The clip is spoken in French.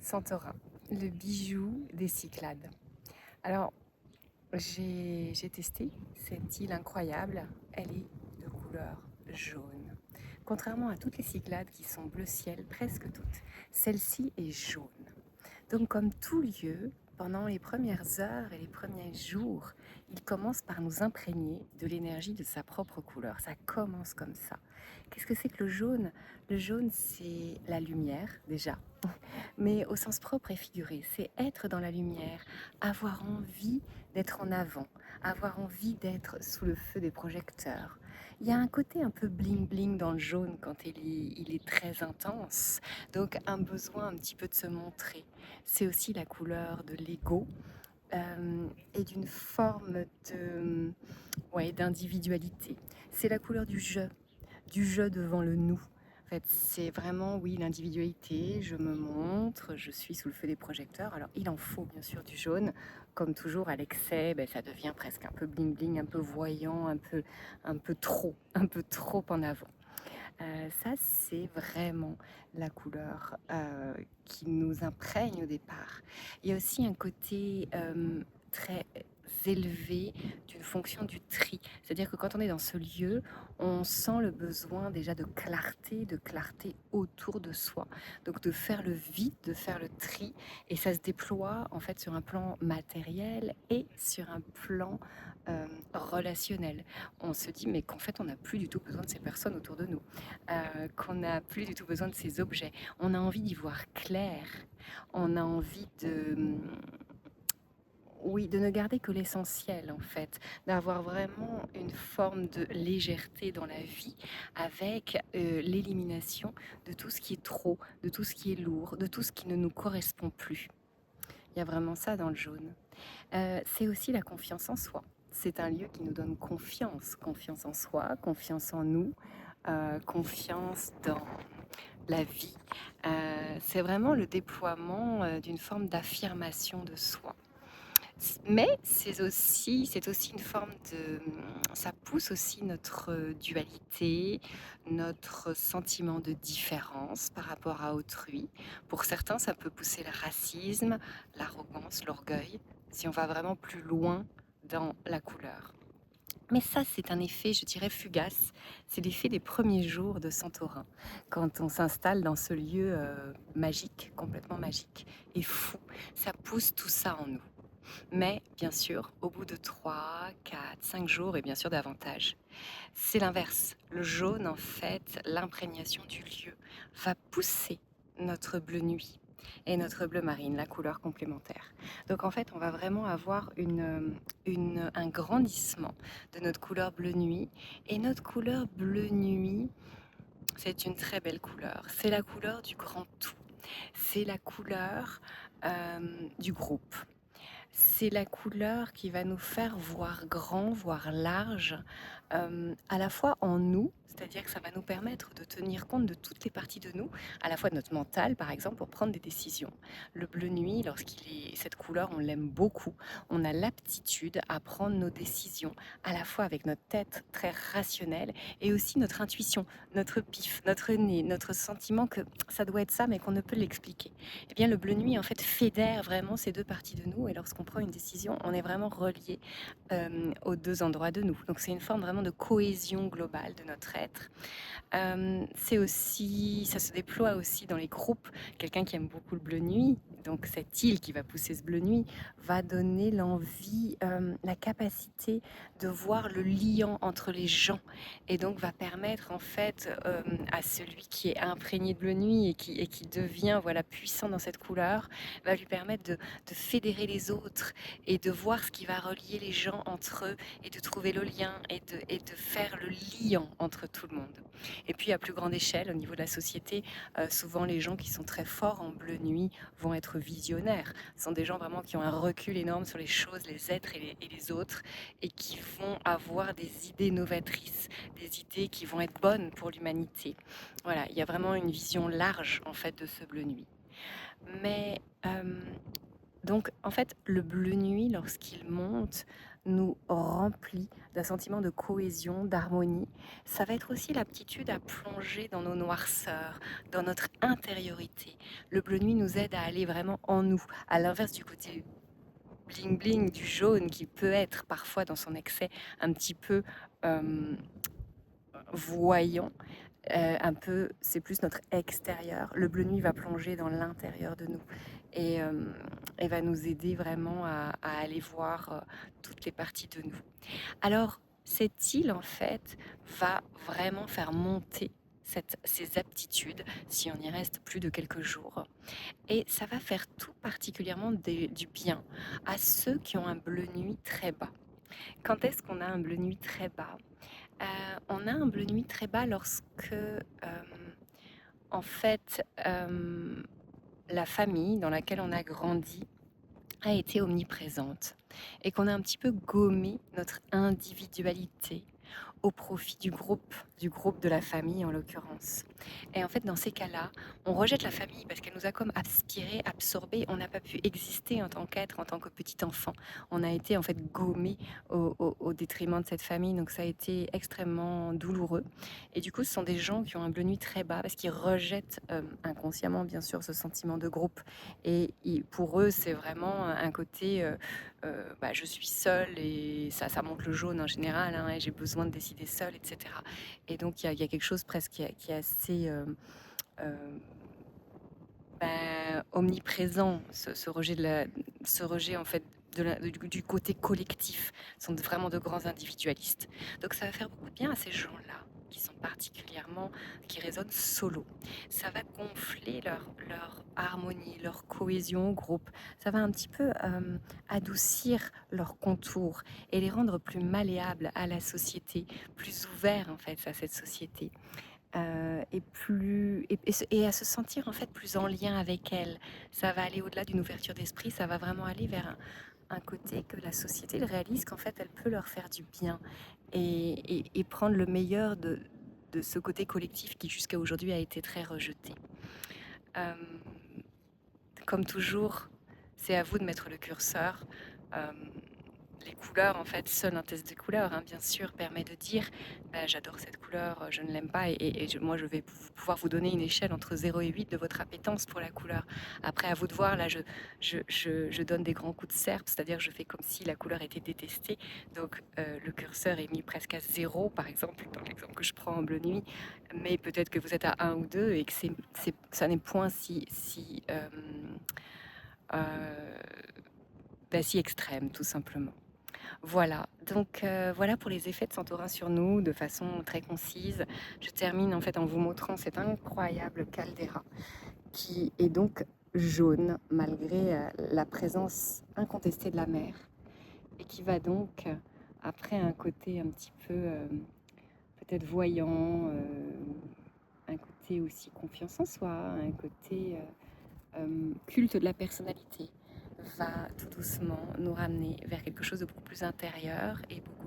Santorin, le bijou des Cyclades. Alors, j'ai testé cette île incroyable. Elle est de couleur jaune. Contrairement à toutes les Cyclades qui sont bleu ciel, presque toutes, celle-ci est jaune. Donc, comme tout lieu, pendant les premières heures et les premiers jours, il commence par nous imprégner de l'énergie de sa propre couleur. Ça commence comme ça. Qu'est-ce que c'est que le jaune? Le jaune, c'est la lumière, déjà, mais au sens propre et figuré. C'est être dans la lumière, avoir envie d'être en avant, avoir envie d'être sous le feu des projecteurs. Il y a un côté un peu bling-bling dans le jaune quand il est très intense, donc un besoin un petit peu de se montrer. C'est aussi la couleur de l'ego et d'une forme de, ouais, d'individualité. C'est la couleur du jeu devant le nous. En fait, c'est vraiment, oui, l'individualité, je me montre, je suis sous le feu des projecteurs. Alors, il en faut bien sûr du jaune. Comme toujours, à l'excès, ben, ça devient presque un peu bling-bling, un peu voyant, un peu trop en avant. Ça, c'est vraiment la couleur qui nous imprègne au départ. Il y a aussi un côté très élevé d'une fonction du tri. C'est-à-dire que quand on est dans ce lieu, on sent le besoin déjà de clarté autour de soi. Donc de faire le vide, de faire le tri. Et ça se déploie en fait sur un plan matériel et sur un plan relationnel. On se dit mais qu'en fait on n'a plus du tout besoin de ces personnes autour de nous, qu'on n'a plus du tout besoin de ces objets. On a envie d'y voir clair. On a envie de, oui, de ne garder que l'essentiel en fait, d'avoir vraiment une forme de légèreté dans la vie avec l'élimination de tout ce qui est trop, de tout ce qui est lourd, de tout ce qui ne nous correspond plus. Il y a vraiment ça dans le jaune. C'est aussi la confiance en soi. C'est un lieu qui nous donne confiance, confiance en soi, confiance en nous, confiance dans la vie. C'est vraiment le déploiement d'une forme d'affirmation de soi. Mais c'est aussi une forme de... Ça pousse aussi notre dualité, notre sentiment de différence par rapport à autrui. Pour certains, ça peut pousser le racisme, l'arrogance, l'orgueil, si on va vraiment plus loin dans la couleur. Mais ça, c'est un effet, je dirais, fugace. C'est l'effet des premiers jours de Santorin, quand on s'installe dans ce lieu magique, complètement magique et fou. Ça pousse tout ça en nous. Mais bien sûr, au bout de 3, 4, 5 jours et bien sûr davantage, c'est l'inverse. Le jaune, en fait, l'imprégnation du lieu, va pousser notre bleu nuit et notre bleu marine, la couleur complémentaire. Donc en fait, on va vraiment avoir un grandissement de notre couleur bleu nuit. Et notre couleur bleu nuit, c'est une très belle couleur. C'est la couleur du grand tout. C'est la couleur du groupe. C'est la couleur qui va nous faire voir grand, voir large, à la fois en nous, c'est-à-dire que ça va nous permettre de tenir compte de toutes les parties de nous, à la fois de notre mental, par exemple, pour prendre des décisions. Le bleu nuit, lorsqu'il est cette couleur, on l'aime beaucoup. On a l'aptitude à prendre nos décisions, à la fois avec notre tête très rationnelle et aussi notre intuition, notre pif, notre nez, notre sentiment que ça doit être ça, mais qu'on ne peut l'expliquer. Eh bien, le bleu nuit, en fait, fédère vraiment ces deux parties de nous. Et lorsqu'on prend une décision, on est vraiment relié aux deux endroits de nous. Donc, c'est une forme vraiment de cohésion globale de notre être. C'est aussi, ça se déploie aussi dans les groupes. Quelqu'un qui aime beaucoup le bleu nuit, donc cette île qui va pousser ce bleu nuit, va donner l'envie, la capacité de voir le liant entre les gens, et donc va permettre en fait à celui qui est imprégné de bleu nuit et qui devient voilà puissant dans cette couleur, va lui permettre de fédérer les autres et de voir ce qui va relier les gens entre eux et de trouver le lien et de faire le liant entre tout le monde. Et puis à plus grande échelle, au niveau de la société, souvent les gens qui sont très forts en bleu nuit vont être visionnaires. Ce sont des gens vraiment qui ont un recul énorme sur les choses, les êtres et les autres, et qui vont avoir des idées novatrices, des idées qui vont être bonnes pour l'humanité. Voilà, il y a vraiment une vision large en fait de ce bleu nuit. Mais donc en fait, le bleu nuit, lorsqu'il monte, nous remplit d'un sentiment de cohésion, d'harmonie. Ça va être aussi l'aptitude à plonger dans nos noirceurs, dans notre intériorité. Le bleu nuit nous aide à aller vraiment en nous, à l'inverse du côté bling bling du jaune qui peut être parfois dans son excès un petit peu euh, voyant. Un peu, c'est plus notre extérieur. Le bleu nuit va plonger dans l'intérieur de nous et, euh, et va nous aider vraiment à aller voir toutes les parties de nous. Alors, cette île, en fait, va vraiment faire monter ces aptitudes si on y reste plus de quelques jours. Et ça va faire tout particulièrement du bien à ceux qui ont un bleu nuit très bas. Quand est-ce qu'on a un bleu nuit très bas? On a un bleu nuit très bas lorsque, en fait, la famille dans laquelle on a grandi a été omniprésente et qu'on a un petit peu gommé notre individualité au profit du groupe de la famille en l'occurrence. Et en fait, dans ces cas-là, on rejette la famille parce qu'elle nous a comme aspiré, absorbé. On n'a pas pu exister en tant qu'être, en tant que petit enfant. On a été en fait gommé au détriment de cette famille. Donc ça a été extrêmement douloureux. Et du coup, ce sont des gens qui ont un bleu nuit très bas parce qu'ils rejettent inconsciemment, bien sûr, ce sentiment de groupe. Et pour eux, c'est vraiment un côté je suis seule et ça monte le jaune en général, hein, et j'ai besoin de décider seule, etc. Et donc il y a quelque chose presque qui est assez euh, omniprésent, ce rejet en fait du côté collectif. Ce sont vraiment de grands individualistes. Donc ça va faire beaucoup de bien à ces gens-là qui sont particulièrement, qui résonnent solo. Ça va gonfler leur harmonie, leur cohésion au groupe. Ça va un petit peu adoucir leurs contours et les rendre plus malléables à la société, plus ouverts en fait à cette société. Et à se sentir en fait plus en lien avec elle. Ça va aller au-delà d'une ouverture d'esprit, ça va vraiment aller vers un côté que la société réalise qu'en fait elle peut leur faire du bien et prendre le meilleur de ce côté collectif qui jusqu'à aujourd'hui a été très rejeté. Euh, Comme toujours, c'est à vous de mettre le curseur. Euh, les couleurs, en fait, seul un test de couleurs, hein, bien sûr, permet de dire j'adore cette couleur, je ne l'aime pas, moi je vais pouvoir vous donner une échelle entre 0 et 8 de votre appétence pour la couleur. Après, à vous de voir, là, je donne des grands coups de serpe, c'est-à-dire je fais comme si la couleur était détestée. Donc le curseur est mis presque à 0, par exemple, dans l'exemple que je prends en bleu nuit, mais peut-être que vous êtes à 1 ou 2 et que ça n'est point euh, si extrême, tout simplement. Voilà, donc voilà pour les effets de Santorin sur nous de façon très concise. Je termine en fait en vous montrant cette incroyable caldeira qui est donc jaune malgré la présence incontestée de la mer et qui va donc, après un côté un petit peu peut-être voyant, un côté aussi confiance en soi, un côté culte de la personnalité, va tout doucement nous ramener vers quelque chose de beaucoup plus intérieur et beaucoup